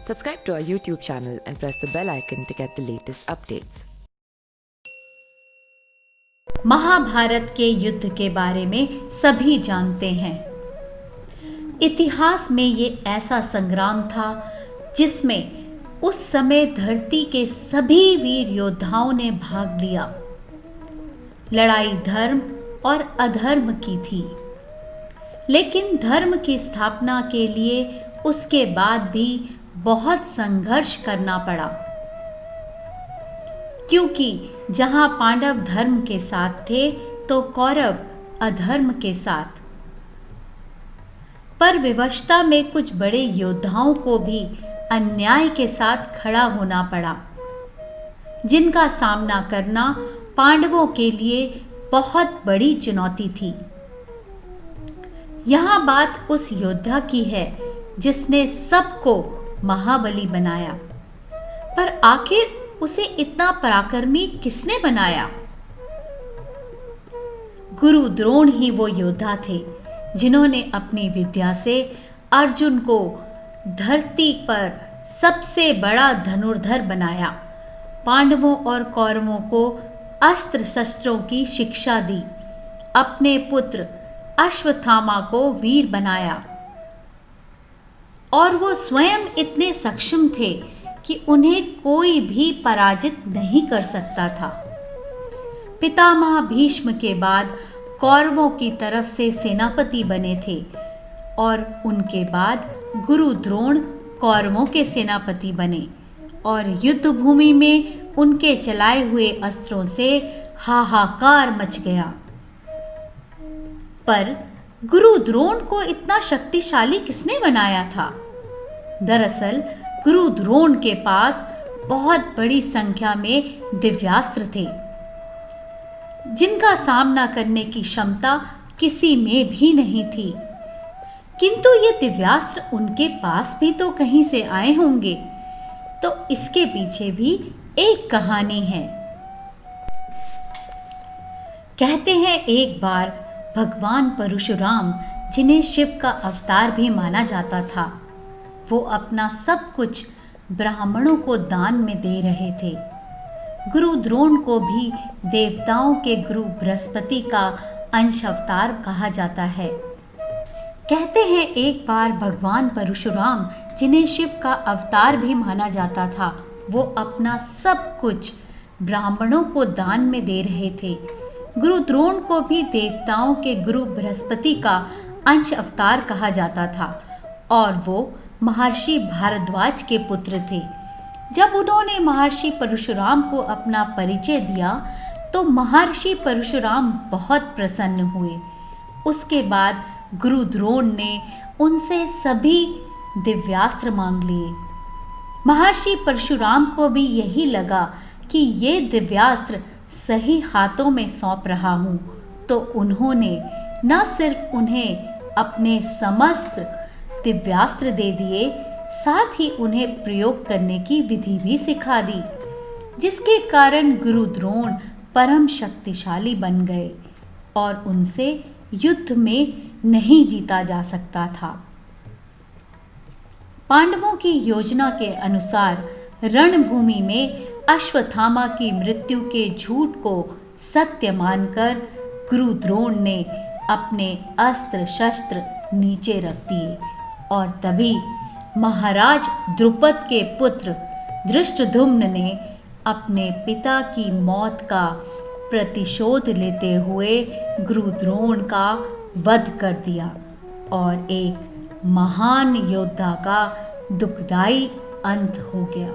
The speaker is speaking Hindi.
Subscribe to our YouTube channel and press the bell icon to get the latest updates. Mahabharat के युद्ध के बारे में सभी जानते हैं। इतिहास में ये ऐसा संग्राम था जिसमें उस समय धरती के सभी वीर योद्धाओं ने भाग लिया। लड़ाई धर्म और अधर्म की थी, लेकिन धर्म की स्थापना के लिए उसके बाद भी बहुत संघर्ष करना पड़ा, क्योंकि जहां पांडव धर्म के साथ थे तो कौरव अधर्म के साथ। पर विवशता में कुछ बड़े योद्धाओं को भी अन्याय के साथ खड़ा होना पड़ा, जिनका सामना करना पांडवों के लिए बहुत बड़ी चुनौती थी। यहां बात उस योद्धा की है जिसने सबको महाबली बनाया, पर आखिर उसे इतना पराक्रमी किसने बनाया? गुरु द्रोण ही वो योद्धा थे जिन्होंने अपनी विद्या से अर्जुन को धरती पर सबसे बड़ा धनुर्धर बनाया, पांडवों और कौरवों को अस्त्र शस्त्रों की शिक्षा दी, अपने पुत्र अश्वत्थामा को वीर बनाया। और वो स्वयं इतने सक्षम थे कि उन्हें कोई भी पराजित नहीं कर सकता था। पितामह भीष्म के बाद कौरवों की तरफ से सेनापति बने थे और उनके बाद गुरु द्रोण कौरवों के सेनापति बने और युद्ध भूमि में उनके चलाए हुए अस्त्रों से हाहाकार मच गया। पर गुरु द्रोण को इतना शक्तिशाली किसने बनाया था? दरअसल गुरु द्रोण के पास बहुत बड़ी संख्या में दिव्यास्त्र थे, जिनका सामना करने की क्षमता किसी में भी नहीं थी। किंतु ये दिव्यास्त्र उनके पास भी तो कहीं से आए होंगे, तो इसके पीछे भी एक कहानी है। कहते हैं एक बार भगवान परशुराम, जिन्हें शिव का अवतार भी माना जाता था, वो अपना सब कुछ ब्राह्मणों को दान में दे रहे थे। गुरु द्रोण को भी देवताओं के गुरु बृहस्पति का अंश अवतार कहा जाता है। कहते हैं एक बार भगवान परशुराम, जिन्हें शिव का अवतार भी माना जाता था, वो अपना सब कुछ ब्राह्मणों को दान में दे रहे थे। गुरु द्रोण को भी देवताओं के गुरु बृहस्पति का अंश अवतार कहा जाता था और वो महर्षि भारद्वाज के पुत्र थे। जब उन्होंने महर्षि परशुराम को अपना परिचय दिया तो महर्षि परशुराम बहुत प्रसन्न हुए। उसके बाद गुरु द्रोण ने उनसे सभी दिव्यास्त्र मांग लिए। महर्षि परशुराम को भी यही लगा कि ये दिव्यास्त्र सही हाथों में सौंप रहा हूं, तो उन्होंने न सिर्फ उन्हें अपने समस्त दिव्यास्त्र दे दिए, साथ ही उन्हें प्रयोग करने की विधि भी सिखा दी, जिसके कारण गुरु द्रोण परम शक्तिशाली बन गए और उनसे युद्ध में नहीं जीता जा सकता था। पांडवों की योजना के अनुसार रणभूमि में अश्वत्थामा की मृत्यु के झूठ को सत्य मानकर गुरु द्रोण ने अपने अस्त्र शस्त्र नीचे रख दिए और तभी महाराज द्रुपद के पुत्र धृष्टद्युम्न ने अपने पिता की मौत का प्रतिशोध लेते हुए गुरु द्रोण का वध कर दिया और एक महान योद्धा का दुखदाई अंत हो गया।